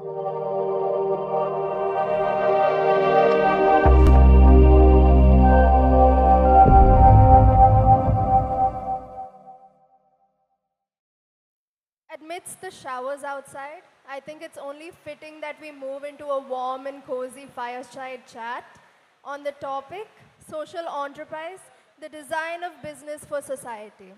Amidst the showers outside, I think it's only fitting that we move into a warm and cozy fireside chat on the topic social enterprise, the design of business for society.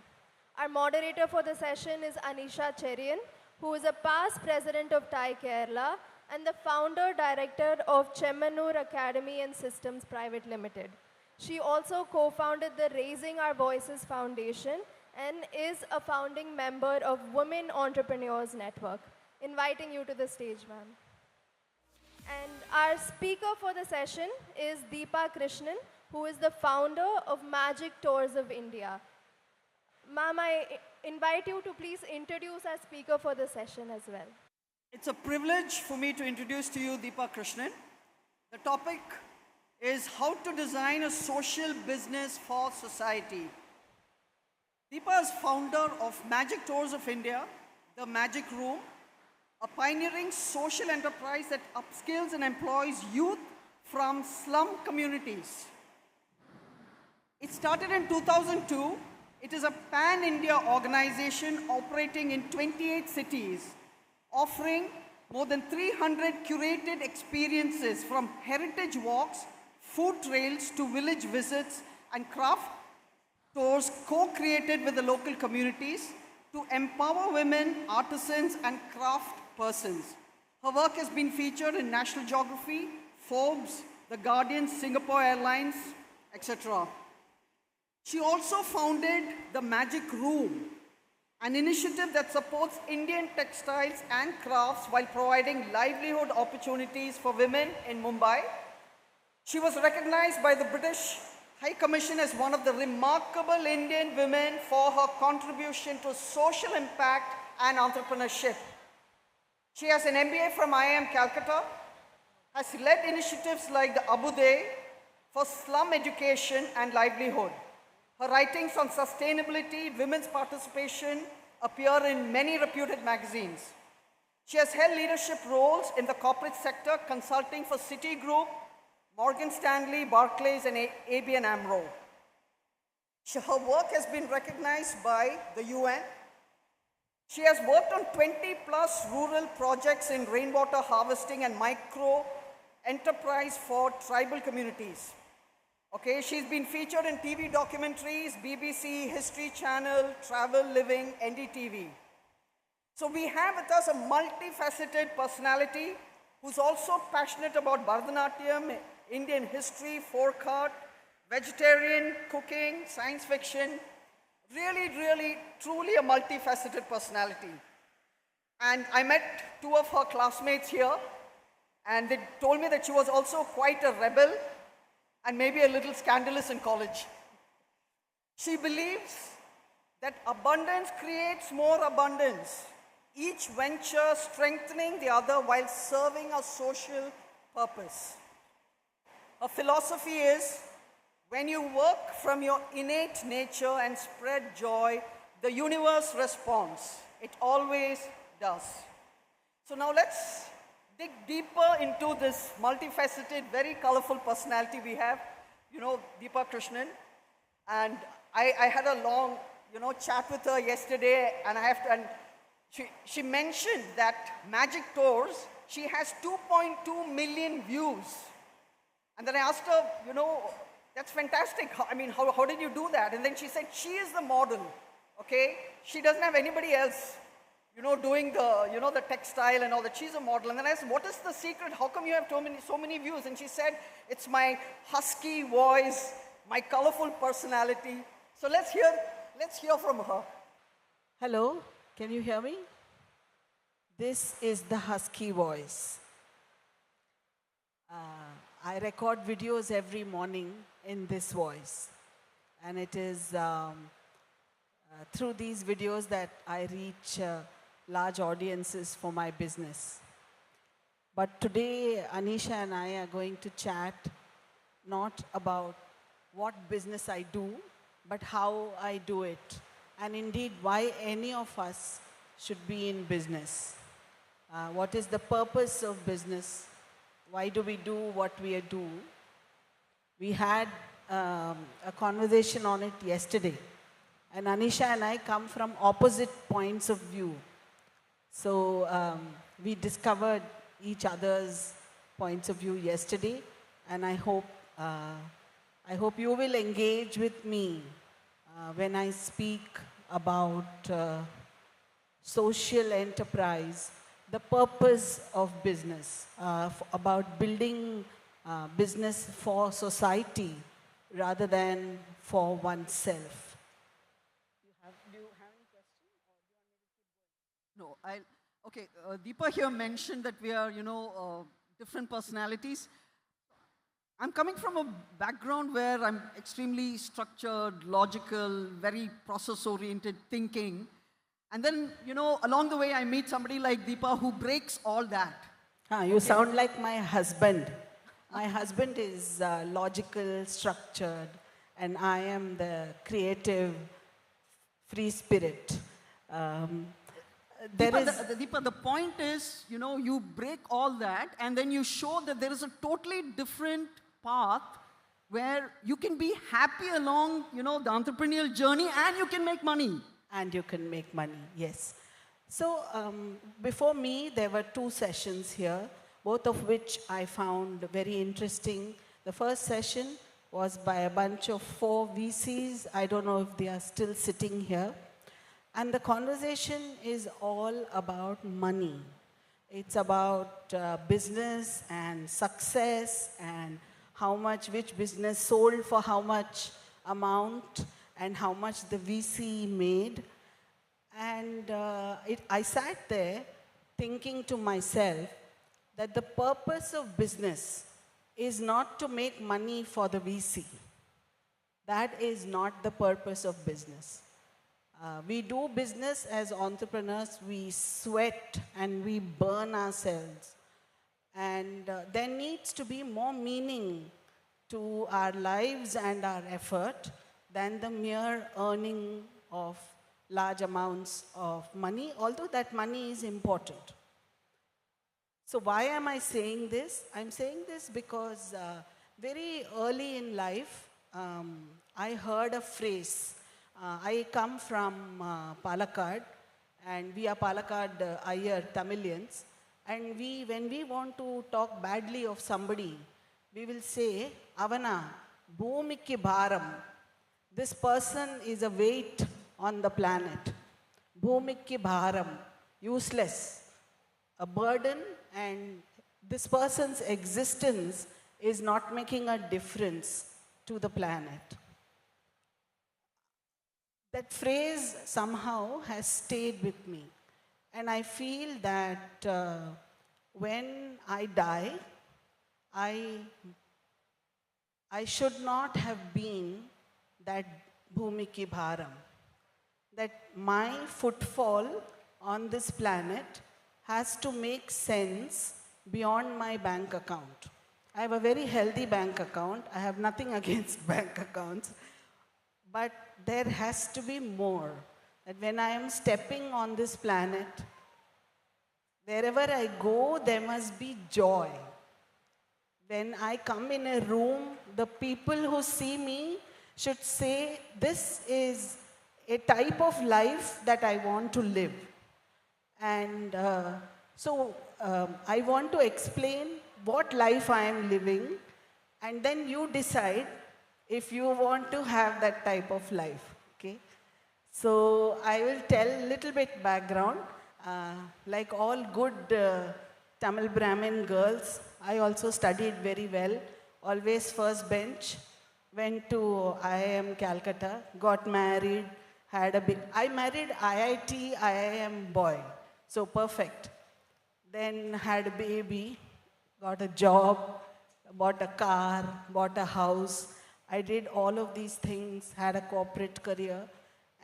Our moderator for the session is Anisha Cherian, who is a past president of Thai Kerala and the founder director of Chemmanur Academy and Systems Private Limited. She also co-founded the Raising Our Voices Foundation and is a founding member of Women Entrepreneurs Network. Inviting you to the stage, ma'am. And our speaker for the session is Deepa Krishnan, who is the founder of Magic Tours of India. Ma'am, I invite you to please introduce our speaker for the session as well. It's a privilege for me to introduce to you Deepa Krishnan. The topic is how to design a social business for society. Deepa is founder of Magic Tours of India, the Magic Room, a pioneering social enterprise that upskills and employs youth from slum communities. It started in 2002. It is a pan-India organization operating in 28 cities, offering more than 300 curated experiences from heritage walks, food trails to village visits and craft tours co-created with the local communities to empower women, artisans and craft persons. Her work has been featured in National Geography, Forbes, The Guardian, Singapore Airlines, etc. She also founded the Magic Room, an initiative that supports Indian textiles and crafts while providing livelihood opportunities for women in Mumbai. She was recognized by the British High Commission as one of the remarkable Indian women for her contribution to social impact and entrepreneurship. She has an MBA from IIM Calcutta, has led initiatives like the Abu Dhabi for slum education and livelihood. Her writings on sustainability, women's participation appear in many reputed magazines. She has held leadership roles in the corporate sector, consulting for Citigroup, Morgan Stanley, Barclays, and ABN AMRO. Her work has been recognized by the UN. She has worked on 20+ rural projects in rainwater harvesting and micro enterprise for tribal communities. Okay, she's been featured in TV documentaries, BBC, History Channel, Travel, Living, NDTV. So we have with us a multifaceted personality who's also passionate about Bharatanatyam, Indian history, folk art, vegetarian cooking, science fiction. Really, truly a multifaceted personality. And I met two of her classmates here, and they told me that she was also quite a rebel and maybe a little scandalous in college. She believes that abundance creates more abundance, each venture strengthening the other while serving a social purpose. Her philosophy is, when you work from your innate nature and spread joy, the universe responds. It always does. So now let's dig deeper into this multifaceted, very colorful personality we have, Deepa Krishnan. And I had a long, chat with her yesterday, and she mentioned that Magic Tours, she has 2.2 million views. And then I asked her, that's fantastic. How did you do that? And then she said, she is the model, okay? She doesn't have anybody else, doing the, the textile and all that. She's a model. And then I said, what is the secret? How come you have so many views? And she said, it's my husky voice, my colorful personality. So let's hear from her. Hello, can you hear me? This is the husky voice. I record videos every morning in this voice. And it is through these videos that I reach large audiences for my business. But today, Anisha and I are going to chat not about what business I do, but how I do it. And indeed, why any of us should be in business. what is the purpose of business, why do we do what we do. We had a conversation on it yesterday, and Anisha and I come from opposite points of view. So we discovered each other's points of view yesterday, and I hope you will engage with me when I speak about social enterprise, the purpose of business, about building business for society rather than for oneself. No, okay, Deepa here mentioned that we are, different personalities. I'm coming from a background where I'm extremely structured, logical, very process-oriented thinking. And then, along the way, I meet somebody like Deepa who breaks all that. You sound like my husband. My husband is logical, structured, and I am the creative, free spirit. Deepa, the point is, you break all that and then you show that there is a totally different path where you can be happy along, the entrepreneurial journey and you can make money. And you can make money, yes. So before me, there were 2 sessions here, both of which I found very interesting. The first session was by a bunch of 4 VCs. I don't know if they are still sitting here. And the conversation is all about money. It's about business and success and how much, which business sold for how much amount and how much the VC made. And I sat there thinking to myself that the purpose of business is not to make money for the VC. That is not the purpose of business. We do business as entrepreneurs, we sweat and we burn ourselves. And there needs to be more meaning to our lives and our effort than the mere earning of large amounts of money, although that money is important. So why am I saying this? I'm saying this because very early in life, I heard a phrase. I come from Palakkad, and we are Palakkad Iyer Tamilians. And when we want to talk badly of somebody, we will say, Avana, Bhumiki Bharam. This person is a weight on the planet. Bhumiki Bharam, useless, a burden, and this person's existence is not making a difference to the planet. That phrase somehow has stayed with me. And I feel that when I die, I should not have been that Bhumiki Bharam. That my footfall on this planet has to make sense beyond my bank account. I have a very healthy bank account. I have nothing against bank accounts. But there has to be more. That when I am stepping on this planet, wherever I go, there must be joy. When I come in a room, the people who see me should say, this is a type of life that I want to live. And so I want to explain what life I am living, and then you decide if you want to have that type of life, okay? So I will tell a little bit background. Like all good Tamil Brahmin girls, I also studied very well, always first bench, went to IIM Calcutta, got married, I married IIT, IIM boy, so perfect. Then had a baby, got a job, bought a car, bought a house. I did all of these things, had a corporate career.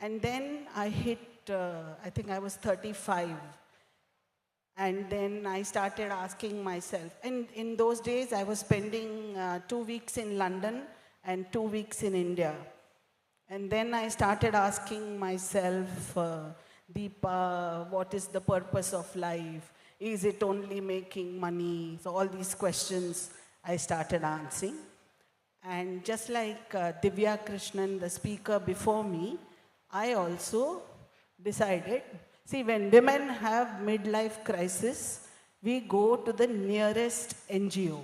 And then I hit, I think I was 35. And then I started asking myself, and in those days I was spending 2 weeks in London and 2 weeks in India. And then I started asking myself, Deepa, what is the purpose of life? Is it only making money? So all these questions I started answering. And just like Divya Krishnan, the speaker before me, I also decided, see, when women have midlife crisis, we go to the nearest NGO.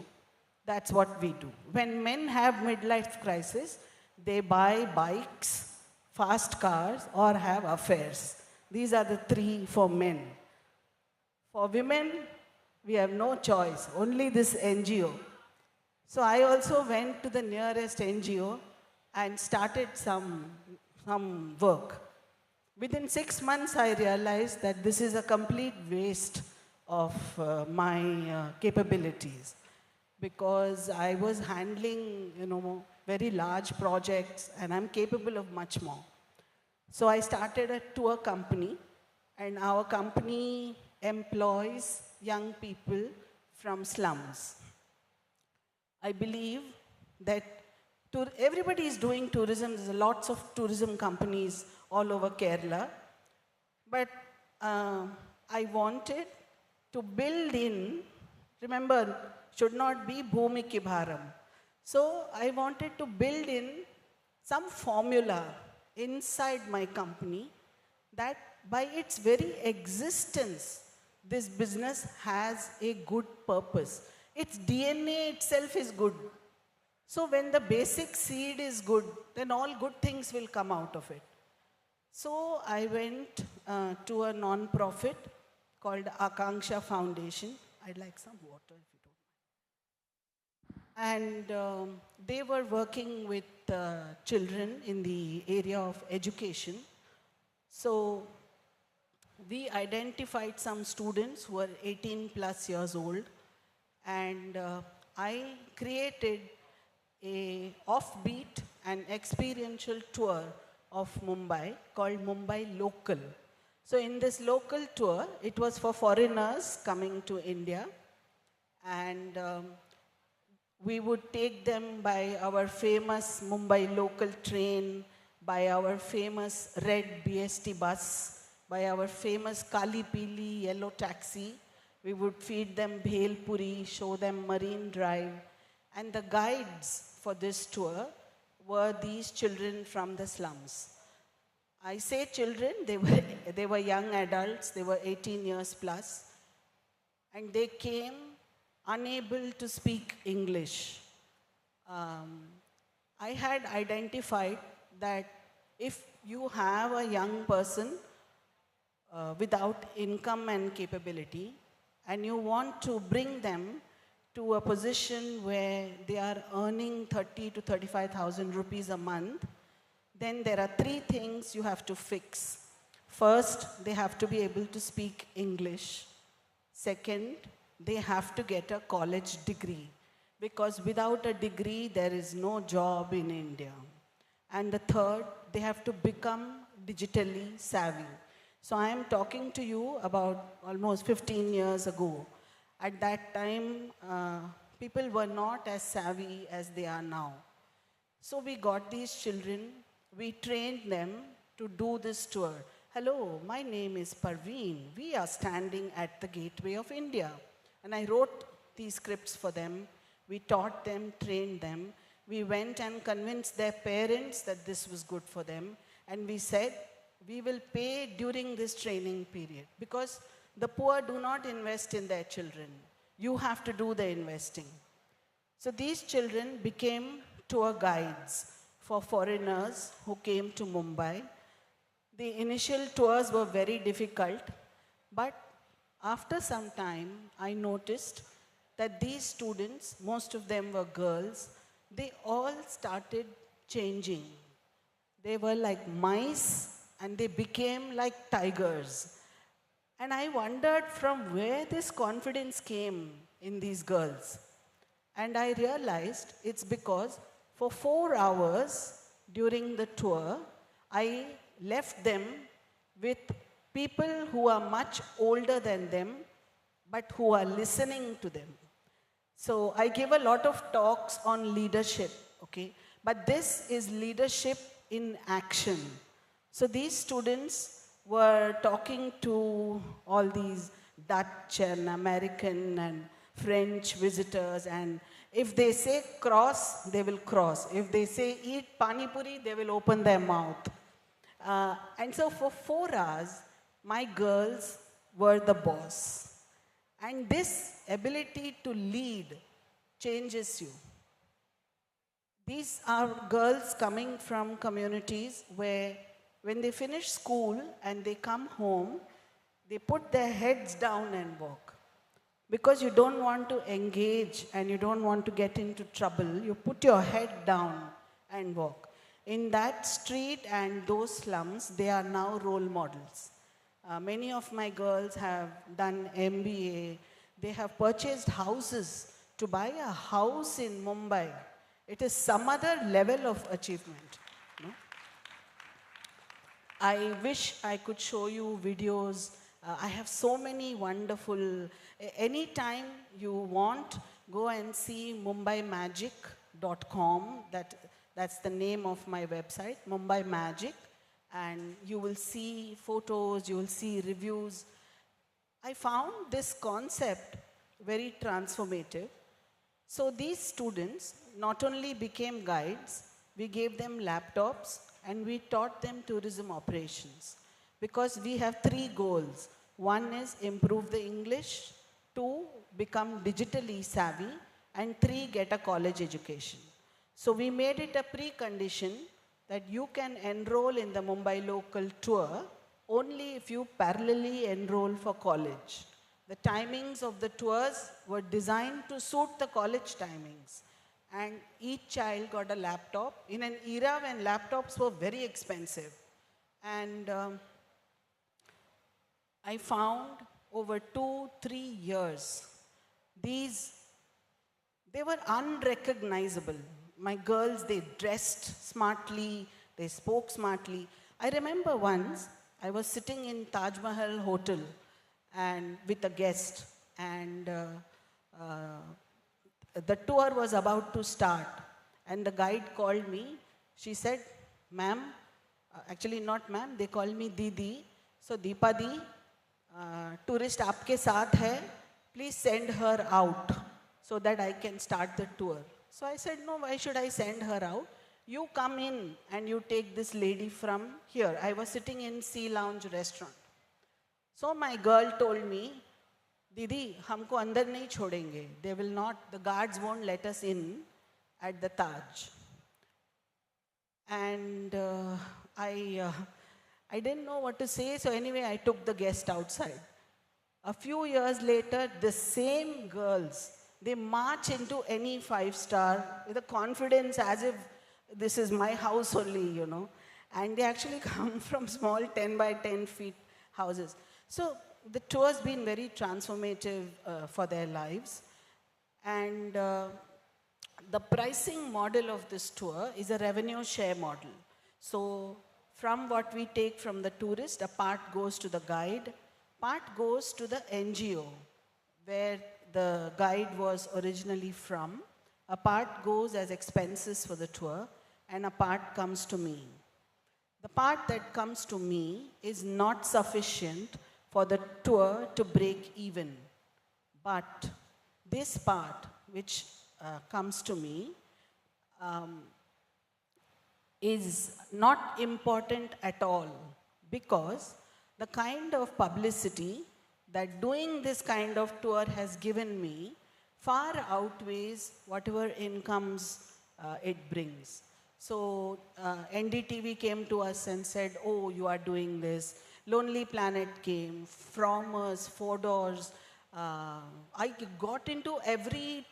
That's what we do. When men have midlife crisis, they buy bikes, fast cars, or have affairs. These are the three for men. For women, we have no choice, only this NGO. So I also went to the nearest NGO and started some work. Within 6 months, I realized that this is a complete waste of my capabilities, because I was handling, very large projects, and I'm capable of much more. So I started a tour company, and our company employs young people from slums. I believe that everybody is doing tourism. There's lots of tourism companies all over Kerala. But I wanted to build in, remember, should not be Bhumi Ki Bharam. So I wanted to build in some formula inside my company that by its very existence, this business has a good purpose. Its DNA itself is good. So when the basic seed is good, then all good things will come out of it. So I went to a non-profit called Akanksha Foundation. I'd like some water if you don't mind. And they were working with children in the area of education. So we identified some students who were 18 plus years old, and I created a offbeat and experiential tour of Mumbai called Mumbai Local. So in this local tour, it was for foreigners coming to India, and we would take them by our famous Mumbai local train, by our famous red BST bus, by our famous Kali Pili yellow taxi. We would feed them bhel puri, show them Marine Drive. And the guides for this tour were these children from the slums. I say children, they were young adults, they were 18 years plus. And they came unable to speak English. I had identified that if you have a young person without income and capability, and you want to bring them to a position where they are earning 30 to 35,000 rupees a month, then there are three things you have to fix. First, they have to be able to speak English. Second, they have to get a college degree, because without a degree, there is no job in India. And the third, they have to become digitally savvy. So I am talking to you about almost 15 years ago. At that time, people were not as savvy as they are now. So we got these children, we trained them to do this tour. Hello, my name is Parveen. We are standing at the gateway of India. And I wrote these scripts for them. We taught them, trained them. We went and convinced their parents that this was good for them. And we said, we will pay during this training period, because the poor do not invest in their children. You have to do the investing. So these children became tour guides for foreigners who came to Mumbai. The initial tours were very difficult, but after some time, I noticed that these students, most of them were girls, they all started changing. They were like mice, and they became like tigers. And I wondered from where this confidence came in these girls. And I realized it's because for 4 hours during the tour, I left them with people who are much older than them, but who are listening to them. So I give a lot of talks on leadership, okay? But this is leadership in action. So these students were talking to all these Dutch and American and French visitors, and if they say cross, they will cross. If they say eat pani puri, they will open their mouth. And so for 4 hours, my girls were the boss. And this ability to lead changes you. These are girls coming from communities where when they finish school and they come home, they put their heads down and walk. Because you don't want to engage and you don't want to get into trouble, you put your head down and walk. In that street and those slums, they are now role models. Many of my girls have done MBA. They have purchased houses. To buy a house in Mumbai, it is some other level of achievement. No? I wish I could show you videos. I have so many wonderful, anytime you want, go and see mumbaimagic.com. That's the name of my website, Mumbai Magic. And you will see photos, you will see reviews. I found this concept very transformative. So these students not only became guides, we gave them laptops and we taught them tourism operations. Because we have 3 goals. One is improve the English, 2, become digitally savvy, and 3, get a college education. So we made it a precondition that you can enroll in the Mumbai local tour only if you parallelly enroll for college. The timings of the tours were designed to suit the college timings. And each child got a laptop in an era when laptops were very expensive. And I found over 2-3 years, they were unrecognizable. My girls, they dressed smartly, they spoke smartly. I remember once, I was sitting in Taj Mahal Hotel and with a guest, and the tour was about to start. And the guide called me. She said, ma'am, actually not ma'am, they called me Didi. So Deepa di, tourist aapke saath hai, please send her out so that I can start the tour. So I said, no, why should I send her out? You come in and you take this lady from here. I was sitting in Sea Lounge restaurant. So my girl told me, Didi, humko andar nahi chodenge. They will not, the guards won't let us in at the Taj. And I didn't know what to say, so anyway, I took the guest outside. A few years later, the same girls, they march into any 5-star with a confidence as if this is my house only, you know. And they actually come from small 10 by 10 feet houses. So the tour's been very transformative for their lives. And the pricing model of this tour is a revenue share model. So from what we take from the tourist, a part goes to the guide, part goes to the NGO, where the guide was originally from. A part goes as expenses for the tour, and a part comes to me. The part that comes to me is not sufficient for the tour to break even. But this part, which comes to me, is not important at all, because the kind of publicity that doing this kind of tour has given me far outweighs whatever incomes it brings. So NDTV came to us and said, oh, you are doing this. Lonely Planet came, Frommer's, Four Doors. I got into every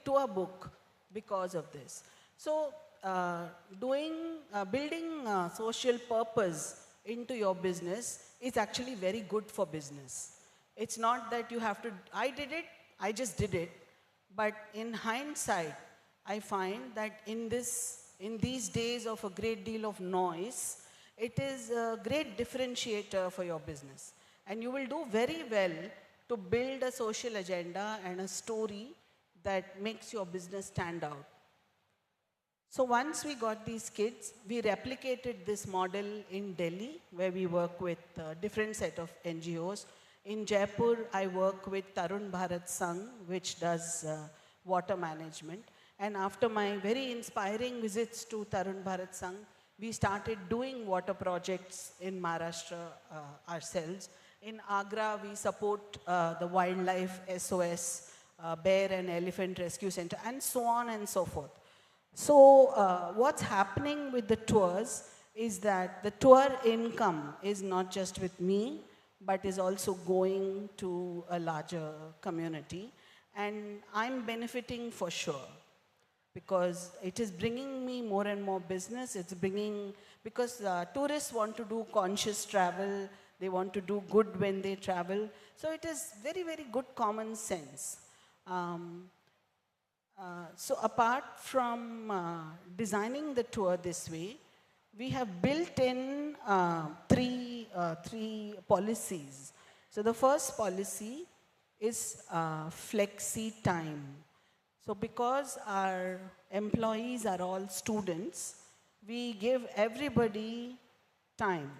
tour book because of this. So building social purpose into your business is actually very good for business. It's not that you have to, I did it, I just did it. But in hindsight, I find that in these days of a great deal of noise, it is a great differentiator for your business. And you will do very well to build a social agenda and a story that makes your business stand out. So once we got these kids, we replicated this model in Delhi, where we work with a different set of NGOs. In Jaipur, I work with Tarun Bharat Sangh, which does water management. And after my very inspiring visits to Tarun Bharat Sangh, we started doing water projects in Maharashtra ourselves. In Agra, we support the Wildlife SOS, Bear and Elephant Rescue Center, and so on and so forth. So what's happening with the tours is that the tour income is not just with me, but is also going to a larger community. And I'm benefiting for sure, because it is bringing me more and more business. It's bringing, because tourists want to do conscious travel, they want to do good when they travel. So it is very, very good common sense. So apart from designing the tour this way, we have built in three policies. So the first policy is flexi time. So because our employees are all students, we give everybody time.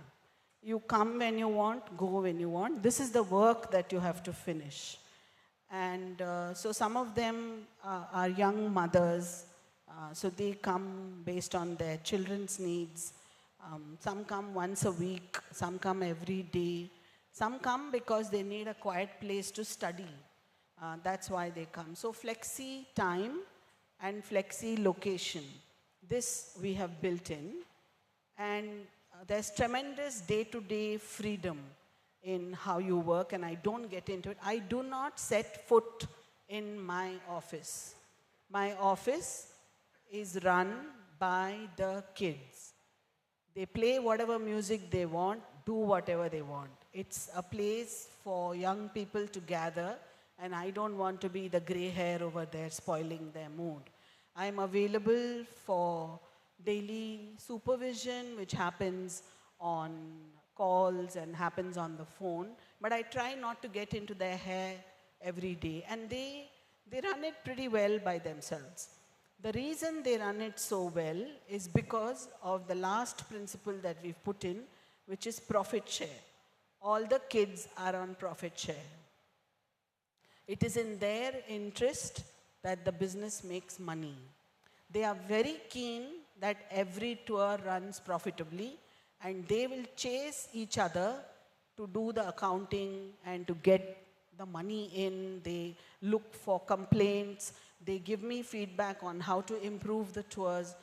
You come when you want, go when you want. This is the work that you have to finish. And so some of them are young mothers, so they come based on their children's needs. Some come once a week, some come every day. Some come because they need a quiet place to study. That's why they come. So flexi time and flexi location, this we have built in. And there's tremendous day-to-day freedom in how you work, and I don't get into it. I do not set foot in my office. My office is run by the kids. They play whatever music they want, do whatever they want. It's a place for young people to gather, and I don't want to be the gray hair over there spoiling their mood. I'm available for daily supervision, which happens on calls and happens on the phone, but I try not to get into their hair every day. And they run it pretty well by themselves. The reason they run it so well is because of the last principle that we've put in, which is profit share. All the kids are on profit share. It is in their interest that the business makes money. They are very keen that every tour runs profitably, and they will chase each other to do the accounting and to get the money in. They look for complaints. They give me feedback on how to improve the tours.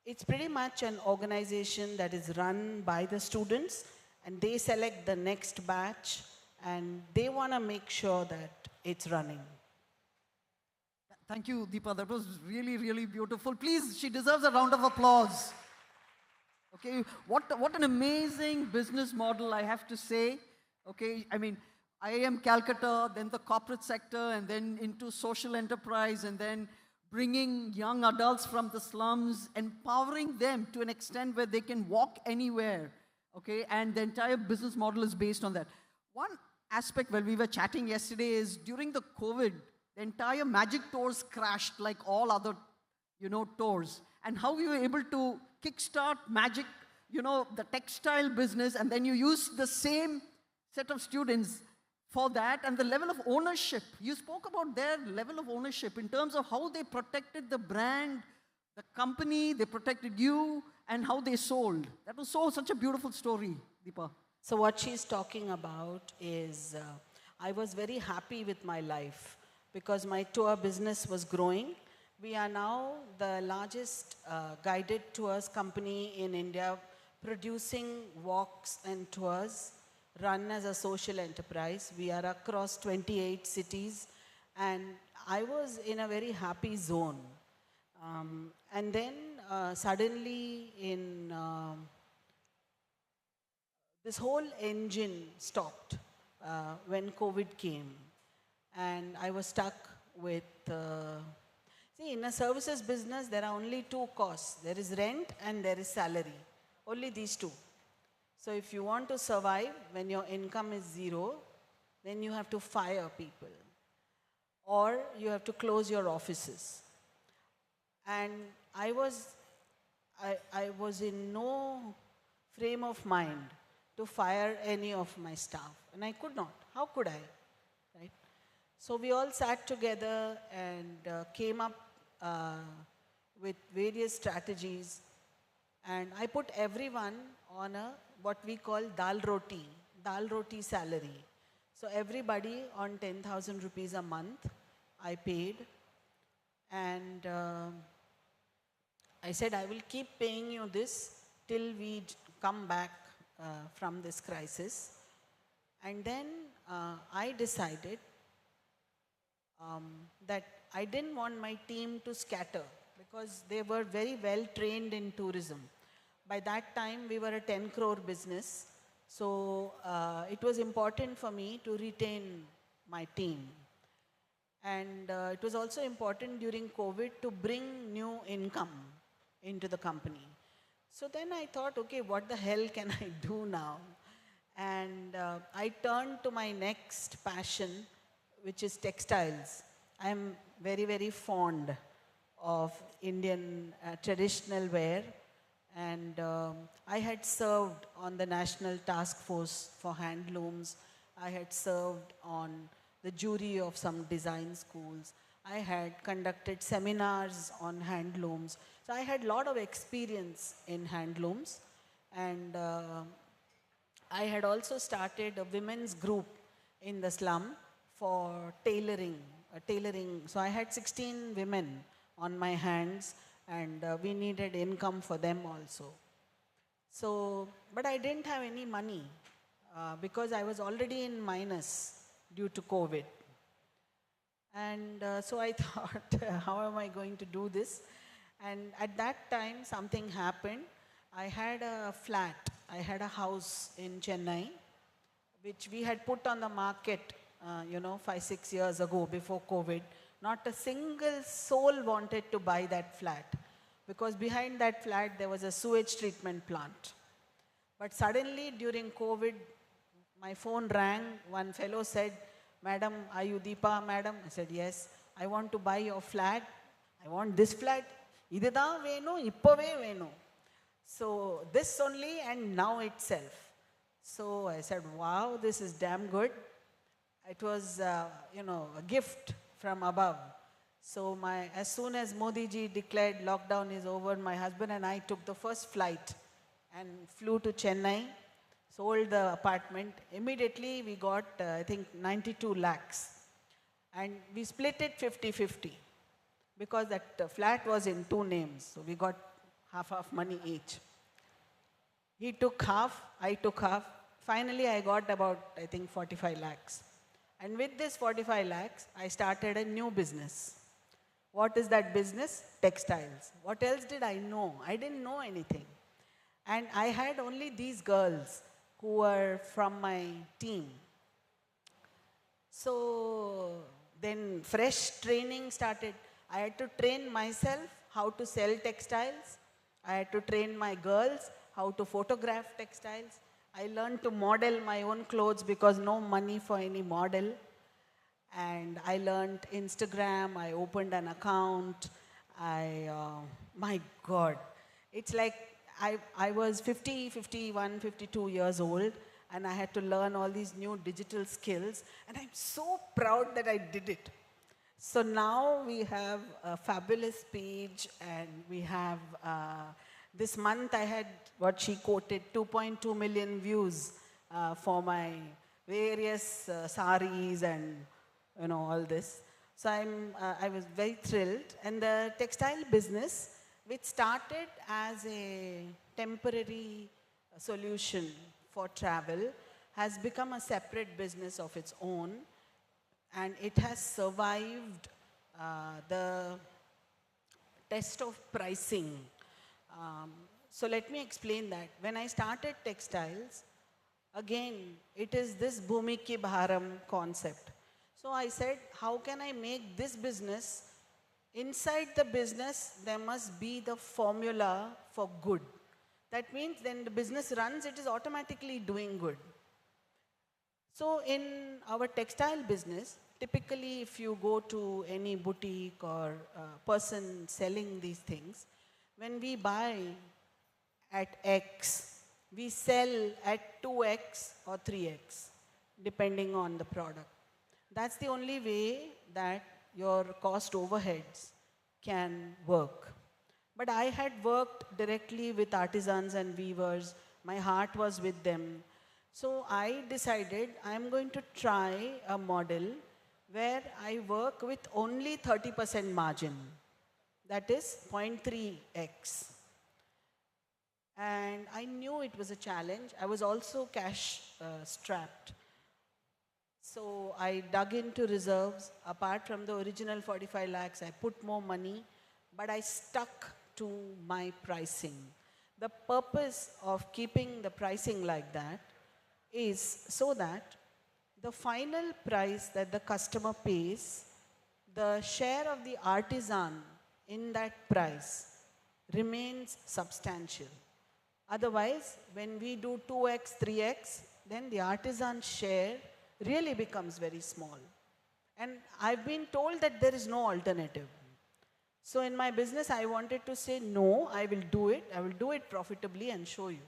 It's pretty much an organization that is run by the students, and they select the next batch, and they want to make sure that it's running. Thank you, Deepa. That was really, really beautiful. Please, she deserves a round of applause. Okay, what an amazing business model, I have to say. Okay, I mean, I am Calcutta, then the corporate sector, and then into social enterprise, and then bringing young adults from the slums, empowering them to an extent where they can walk anywhere. Okay, and the entire business model is based on that. One aspect, when we were chatting yesterday, is during the COVID, the entire Magic Tours crashed like all other, tours. And how we were able to kickstart Magic, the textile business, and then you use the same set of students for that, and the level of ownership. You spoke about their level of ownership in terms of how they protected the brand, the company, they protected you, and how they sold. That was such a beautiful story, Deepa. So what she's talking about is, I was very happy with my life because my tour business was growing. We are now the largest guided tours company in India, producing walks and tours run as a social enterprise. We are across 28 cities, and I was in a very happy zone. And then suddenly this whole engine stopped when COVID came, and I was stuck with, see, in a services business, there are only two costs. There is rent and there is salary, only these two. So if you want to survive when your income is zero, then you have to fire people, or you have to close your offices. And I was in no frame of mind to fire any of my staff, and I could not. How could I, right? So we all sat together and came up with various strategies, and I put everyone on a what we call dal roti salary. So everybody on 10,000 rupees a month I paid, and I said I will keep paying you this till we come back from this crisis. And then I decided that I didn't want my team to scatter because they were very well trained in tourism. By that time, we were a 10 crore business. So it was important for me to retain my team. And it was also important during COVID to bring new income into the company. So then I thought, okay, what the hell can I do now? And I turned to my next passion, which is textiles. I am very, very fond of Indian traditional wear. And I had served on the National Task Force for Handlooms. I had served on the jury of some design schools. I had conducted seminars on handlooms. So I had a lot of experience in handlooms. And I had also started a women's group in the slum for tailoring. So I had 16 women on my hands, and we needed income for them also. So, but I didn't have any money because I was already in minus due to COVID. And so I thought, how am I going to do this? And at that time, something happened. I had a flat, I had a house in Chennai, which we had put on the market, 5-6 years ago before COVID. Not a single soul wanted to buy that flat because behind that flat there was a sewage treatment plant. But suddenly during COVID, my phone rang. One fellow said, "Madam, are you Deepa, madam?" I said, "Yes, I want to buy your flat. I want this flat. Idudha venu, ippave venu." So this only and now itself. So I said, wow, this is damn good. It was, a gift from above. So as soon as Modi ji declared lockdown is over, my husband and I took the first flight and flew to Chennai, sold the apartment. Immediately we got, I think, 92 lakhs. And we split it 50-50 because that flat was in 2 names. So we got half money each. He took half, I took half. Finally, I got about, I think, 45 lakhs. And with this 45 lakhs, I started a new business. What is that business? Textiles. What else did I know? I didn't know anything. And I had only these girls who were from my team. So then fresh training started. I had to train myself how to sell textiles. I had to train my girls how to photograph textiles. I learned to model my own clothes because no money for any model. And I learned Instagram, I opened an account. My God, it's like I was 50, 51, 52 years old, and I had to learn all these new digital skills, and I'm so proud that I did it. So now we have a fabulous page, and we have, this month I had what she quoted, 2.2 million views for my various saris and all this. So I was very thrilled. And the textile business, which started as a temporary solution for travel, has become a separate business of its own. And it has survived the test of pricing. So let me explain that. When I started textiles, again, it is this Bhumi Ki Bharam concept. So I said, how can I make this business? Inside the business, there must be the formula for good. That means when the business runs, it is automatically doing good. So in our textile business, typically if you go to any boutique or person selling these things, when we buy at X, we sell at 2X or 3X. depending on the product. That's the only way that your cost overheads can work. But I had worked directly with artisans and weavers. My heart was with them. So I decided I'm going to try a model where I work with only 30% margin. That is 0.3x. And I knew it was a challenge. I was also cash strapped. So I dug into reserves. Apart from the original 45 lakhs, I put more money, but I stuck to my pricing. The purpose of keeping the pricing like that is so that the final price that the customer pays, the share of the artisan in that price remains substantial. Otherwise, when we do 2x, 3x, then the artisan share really becomes very small. And I've been told that there is no alternative. So in my business, I wanted to say, no, I will do it. I will do it profitably and show you.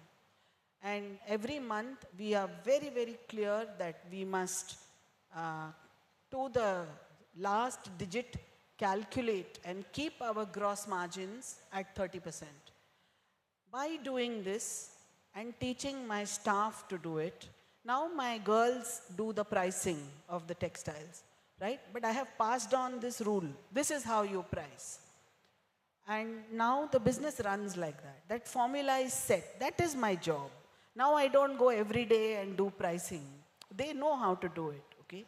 And every month, we are very, very clear that we must, to the last digit, calculate and keep our gross margins at 30%. By doing this and teaching my staff to do it, now my girls do the pricing of the textiles, right? But I have passed on this rule. This is how you price. And now the business runs like that. That formula is set. That is my job. Now I don't go every day and do pricing. They know how to do it, okay?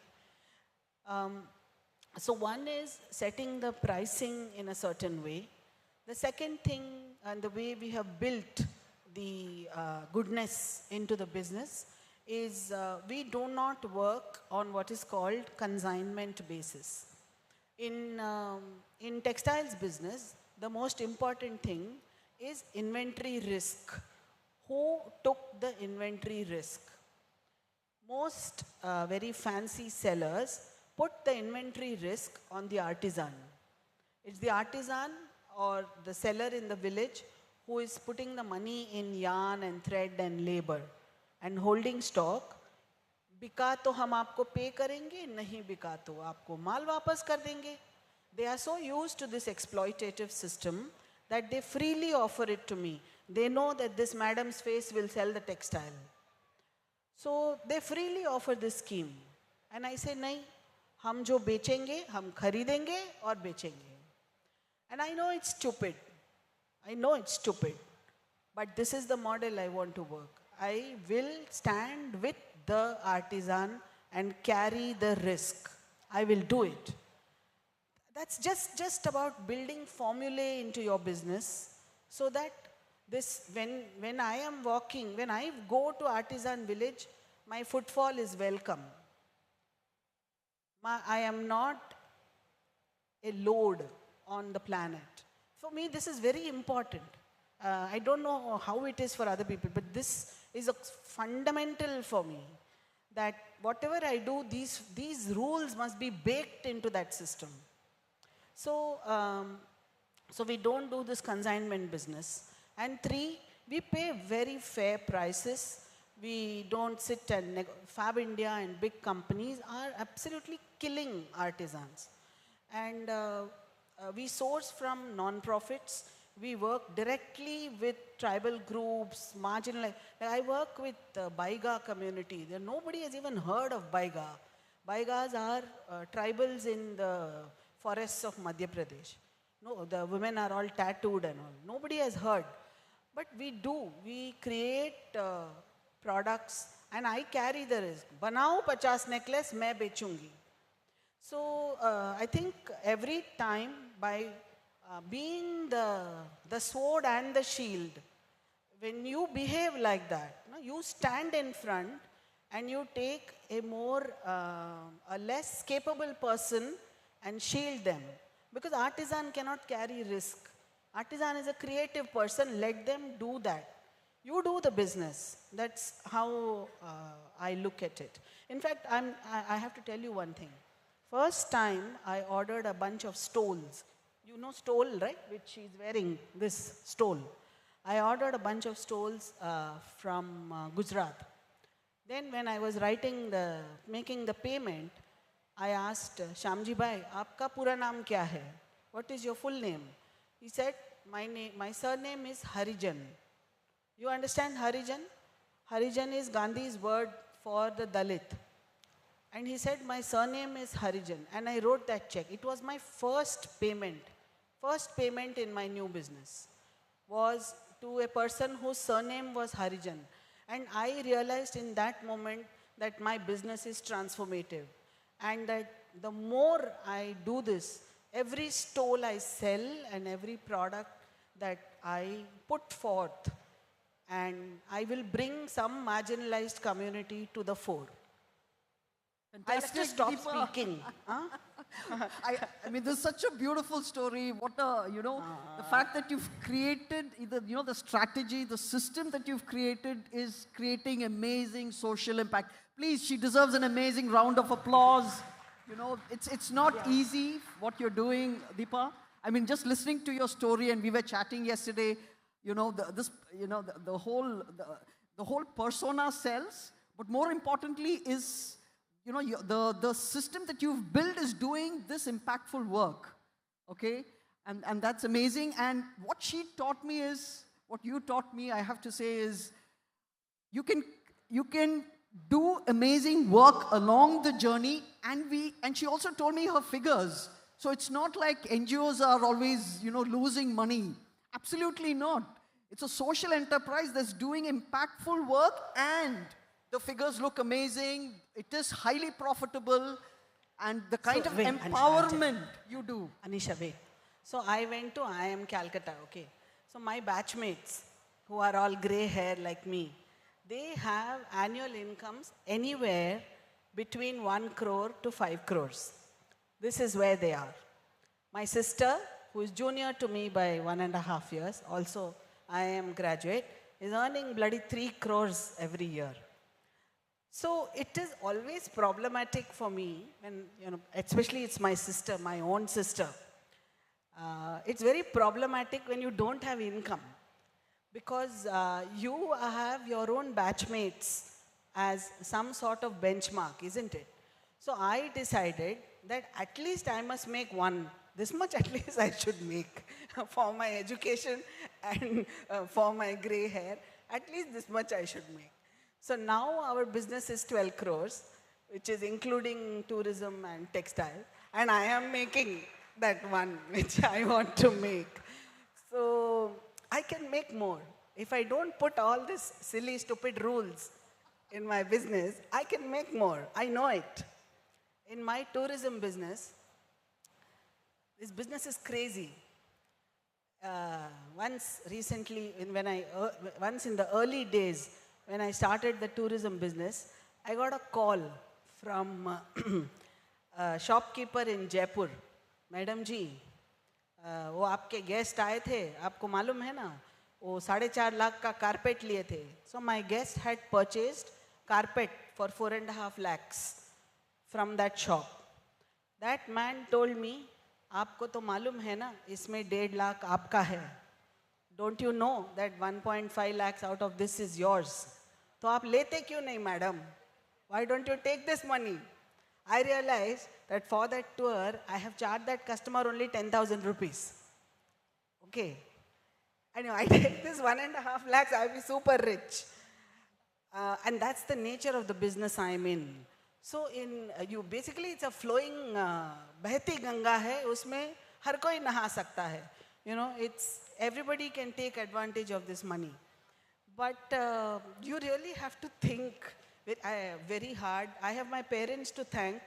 So one is setting the pricing in a certain way. The second thing, and the way we have built the goodness into the business, is we do not work on what is called consignment basis. In textiles business, the most important thing is inventory risk. Who took the inventory risk? Most very fancy sellers put the inventory risk on the artisan. It's the artisan or the seller in the village who is putting the money in yarn and thread and labor and holding stock. बिका तो हम आपको पे करेंगे, नहीं बिका तो आपको माल वापस कर देंगे. They are so used to this exploitative system that they freely offer it to me. They know that this madam's face will sell the textile. So they freely offer this scheme. And I say, नहीं, हम जो बेचेंगे, हम खरीदेंगे और बेचेंगे. And I know it's stupid. I know it's stupid. But this is the model I want to work. I will stand with the artisan and carry the risk. I will do it. That's just about building formulae into your business so that this, when I am walking, when I go to artisan village, my footfall is welcome. I am not a load on the planet. For me, this is very important. I don't know how it is for other people, but this is a fundamental for me, that whatever I do, these rules must be baked into that system. So, so we don't do this consignment business. And 3, we pay very fair prices. We don't sit and Fab India and big companies are absolutely killing artisans. And we source from non-profits. We work directly with tribal groups, marginalized. I work with the Baiga community. Nobody has even heard of Baiga. Baigas are tribals in the forests of Madhya Pradesh. No, the women are all tattooed and all. Nobody has heard. But we do. We create products and I carry the risk. Banao 50 necklace, main bechungi. So I think every time by being the sword and the shield, when you behave like that, you stand in front and you take a less capable person and shield them. Because artisan cannot carry risk. Artisan is a creative person, let them do that. You do the business. That's how I look at it. In fact, I have to tell you one thing. First time I ordered a bunch of stoles. You know stole, right? Which she's wearing, this stole. I ordered a bunch of stoles from Gujarat. Then when I was making the payment, I asked Shamji bhai, "Aapka pura naam kya hai? What is your full name?" He said, my surname is Harijan. You understand Harijan? Harijan is Gandhi's word for the Dalit. And he said, my surname is Harijan. And I wrote that check. It was my first payment. First payment in my new business was to a person whose surname was Harijan. And I realized in that moment that my business is transformative. And that the more I do this, every stole I sell and every product that I put forth, and I will bring some marginalized community to the fore. I'll just stop Deepa. speaking. Huh? I mean, this is such a beautiful story. What a, the fact that you've created, the strategy, the system that you've created is creating amazing social impact. Please, she deserves an amazing round of applause. It's not easy what you're doing, Deepa. I mean, just listening to your story, and we were chatting yesterday, the whole persona sells, but more importantly is, the system that you've built is doing this impactful work, okay? And that's amazing. And what she taught me is, what you taught me, I have to say, is you can do amazing work along the journey, and she also told me her figures. So it's not like NGOs are always, losing money. Absolutely not. It's a social enterprise that's doing impactful work, and the figures look amazing. It is highly profitable, and the kind of empowerment you do. Anisha, wait. So I went to IIM Calcutta, okay. So my batchmates, who are all grey hair like me, they have annual incomes anywhere between 1 crore to 5 crores. This is where they are. My sister, who is junior to me by 1.5 years, also IIM graduate, is earning bloody 3 crores every year. So it is always problematic for me when, especially it's my sister, my own sister. It's very problematic when you don't have income, because you have your own batchmates as some sort of benchmark, isn't it? So I decided that at least I must make one. This much at least I should make for my education and for my grey hair. At least this much I should make. So now our business is 12 crores, which is including tourism and textile. And I am making that one which I want to make. So I can make more. If I don't put all these silly, stupid rules in my business, I can make more. I know it. In my tourism business, this business is crazy. Once in the early days, when I started the tourism business, I got a call from a shopkeeper in Jaipur. Madam ji, वो आपके guest आए थे, आपको मालूम है ना, वो 4.5 लाख का कारपेट लिए थे. So my guest had purchased carpet for 4.5 lakhs from that shop. That man told me, आपको तो मालूम है ना, इसमें 1.5 लाख आपका है. Don't you know that 1.5 lakhs out of this is yours? तो आप लेते क्यों नहीं, madam? Why don't you take this money? I realized that for that tour, I have charged that customer only 10,000 rupees. Okay. And if I take this 1.5 lakhs, I'll be super rich. And that's the nature of the business I'm in. So basically it's a flowing, बहती गंगा है, उसमें हर कोई नहा सकता है. Everybody can take advantage of this money. But you really have to think very hard. I have my parents to thank.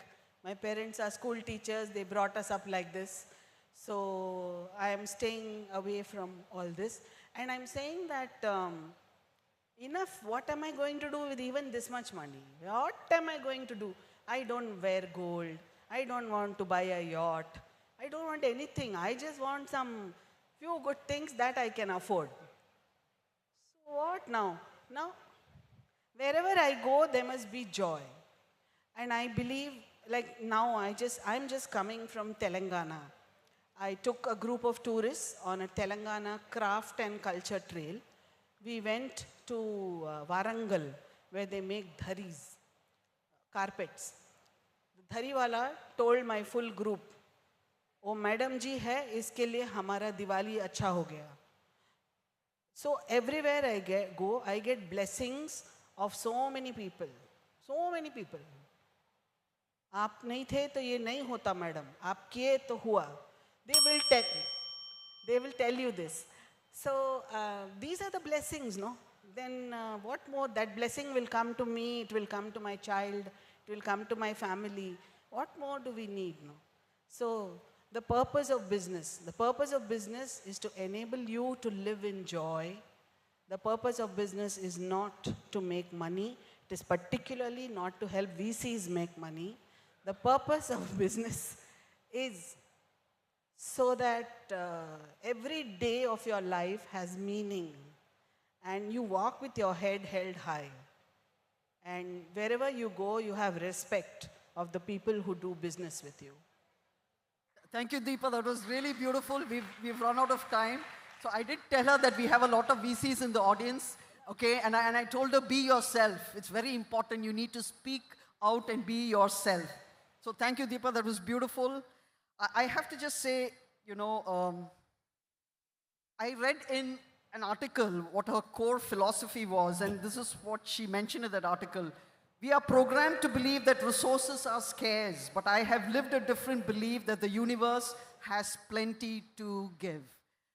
My parents are school teachers. They brought us up like this. So I am staying away from all this. And I'm saying that enough, what am I going to do with even this much money? What am I going to do? I don't wear gold. I don't want to buy a yacht. I don't want anything. I just want some few good things that I can afford. So what now? Now, wherever I go, there must be joy. And I believe, like now, I'm just coming from Telangana. I took a group of tourists on a Telangana craft and culture trail. We went to Warangal, where they make dharis, carpets. The dhari wala told my full group, "Oh, madam ji hai, iske liye hamara Diwali acha ho gaya." So everywhere I go, I get blessings of so many people. So many people. आप नहीं थे तो ये नहीं होता madam, आप किए तो हुआ. They will tell you this. So these are the blessings, no? Then what more? That blessing will come to me, it will come to my child, it will come to my family. What more do we need, no? So the purpose of business is to enable you to live in joy. The purpose of business is not to make money. It is particularly not to help VCs make money. The purpose of business is so that every day of your life has meaning and you walk with your head held high. And wherever you go, you have respect of the people who do business with you. Thank you, Deepa. That was really beautiful. We've run out of time. So I did tell her that we have a lot of VCs in the audience. Okay, and I told her, be yourself. It's very important. You need to speak out and be yourself. So thank you, Deepa. That was beautiful. I have to just say, I read in an article what her core philosophy was, and this is what she mentioned in that article. We are programmed to believe that resources are scarce, but I have lived a different belief that the universe has plenty to give.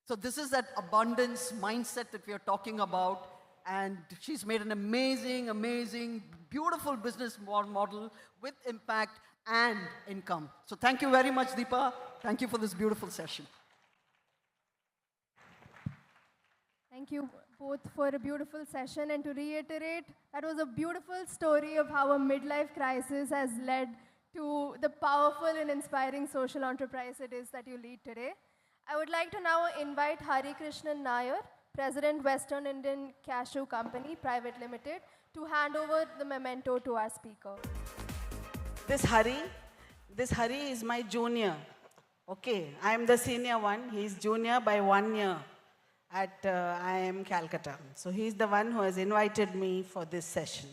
So this is that abundance mindset that we are talking about, and she's made an amazing, amazing, beautiful business model with impact and income. So thank you very much, Deepa. Thank you for this beautiful session. Thank you both for a beautiful session. And to reiterate, that was a beautiful story of how a midlife crisis has led to the powerful and inspiring social enterprise it is that you lead today. I would like to now invite Krishnan Nair, President, Western Indian Cashew Company, Private Limited, to hand over the memento to our speaker. This Hari is my junior. Okay, I am the senior one. He is junior by 1 year at IIM Calcutta. So he is the one who has invited me for this session.